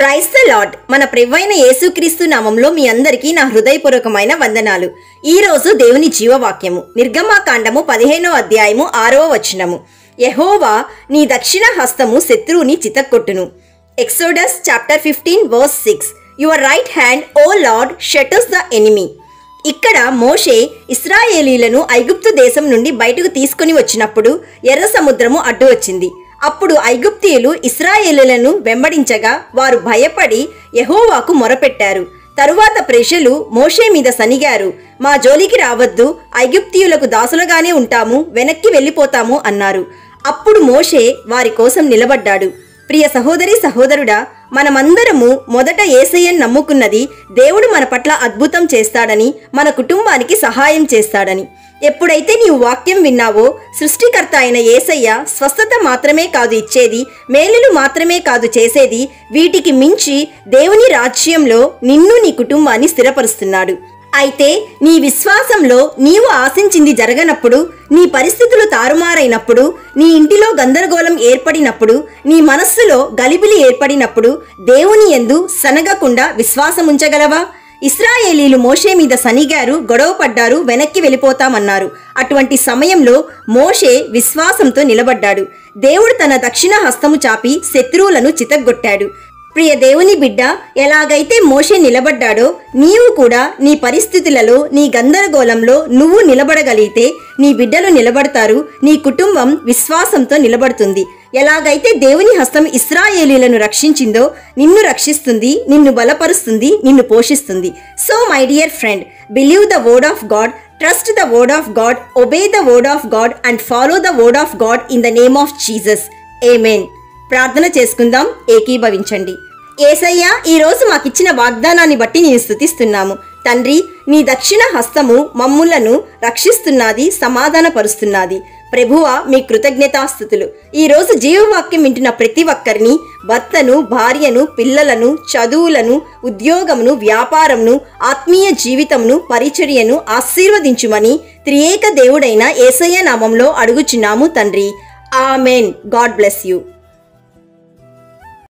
Praise the lord. మన ప్రభువైన యేసుక్రీస్తు నామంలో మీ అందరికీ నా హృదయపూర్వకమైన వందనాలు. ఈ రోజు దేవుని జీవవాక్యము నిర్గమాకాండము 15వ అధ్యాయము 6వ వచనము. యెహోవా నీ దక్షిణ హస్తము శత్రువుని చితక్కొట్టును. Exodus chapter 15 verse 6. Your right hand O Lord shatters the enemy. ఇక్కడ మోషే ఇశ్రాయేలీలను ఐగుప్తు దేశం నుండి బయటకు తీసుకుని వచ్చినప్పుడు ఎర్ర సముద్రము అడ్డు వచ్చింది. అప్పుడు ఐగుప్తీయులు ఇశ్రాయేలీలను వెంబడించగా వారు భయపడి యెహోవాకు మొరపెట్టారు. తరువాత ప్రజలు మోషే మీద సనిగారు, మా జోలికి రావద్దు, ఐగుప్తీయులకు దాసులుగానే ఉంటాము, వెనక్కి వెళ్ళిపోతాము అన్నారు. అప్పుడు మోషే వారి కోసం నిలబడ్డాడు. ప్రియ సహోదరి సహోదరుడా, మనమందరము మొదట యేసయ్యను నమ్ముకున్నది దేవుడు మన పట్ల అద్భుతం చేస్తాడని, మన కుటుంబానికి సహాయం చేస్తాడని. ఎప్పుడైతే నీవు వాక్యం విన్నావో, సృష్టికర్త అయిన యేసయ్య స్వస్థత మాత్రమే కాదు ఇచ్చేది, మేలులు మాత్రమే కాదు చేసేది, వీటికి మించి దేవుని రాజ్యంలో నిన్ను నీ కుటుంబాన్ని స్థిరపరుస్తున్నాడు. అయితే నీ విశ్వాసంలో నీవు ఆశించింది జరగనప్పుడు, నీ పరిస్థితులు తారుమారైనప్పుడు, నీ ఇంటిలో గందరగోళం ఏర్పడినప్పుడు, నీ మనస్సులో గలిబిలి ఏర్పడినప్పుడు దేవుని యందు సనగకుండా విశ్వాసముంచగలవా? ఇశ్రాయేలీలు మోషే మీద సనిగారు, గొడవ పడ్డారు, వెనక్కి వెళ్ళిపోతామన్నారు. అటువంటి సమయంలో మోషే విశ్వాసంతో నిలబడ్డాడు. దేవుడు తన దక్షిణ హస్తము చాపి శత్రువులను చితగ్గొట్టాడు. ప్రియ దేవుని బిడ్డ, ఎలాగైతే మోషే నిలబడ్డాడో నీవు కూడా నీ పరిస్థితులలో, నీ గందరగోళంలో నువ్వు నిలబడగలిగితే నీ బిడ్డలు నిలబడతారు, నీ కుటుంబం విశ్వాసంతో నిలబడుతుంది. ఎలాగైతే దేవుని హస్తం ఇశ్రాయేలీలను రక్షించిందో నిన్ను రక్షిస్తుంది, నిన్ను బలపరుస్తుంది, నిన్ను పోషిస్తుంది. So my dear friend, believe the word of God, trust the word of God, obey the word of God and follow the word of God in the name of Jesus. Amen. ప్రార్థన చేసుకుందాం, ఏకీభవించండి. యేసయ్య, ఈరోజు మాకిచ్చిన వాగ్దానాన్ని బట్టి నేను స్తుతిస్తున్నాము. తండ్రి, నీ దక్షిణ హస్తము మమ్ములను రక్షిస్తున్నది, సమాధానపరుస్తున్నది. ప్రభువా, మీ కృతజ్ఞతాస్తుతులు. ఈరోజు జీవవాక్యం వింటున్న ప్రతి ఒక్కరిని, భర్తను, భార్యను, పిల్లలను, చదువులను, ఉద్యోగమును, వ్యాపారమును, ఆత్మీయ జీవితమును, పరిచర్యను ఆశీర్వదించుమని త్రియేక దేవుడైన యేసయ్య నామంలో అడుగుచున్నాము తండ్రి. ఆమెన్. God bless you.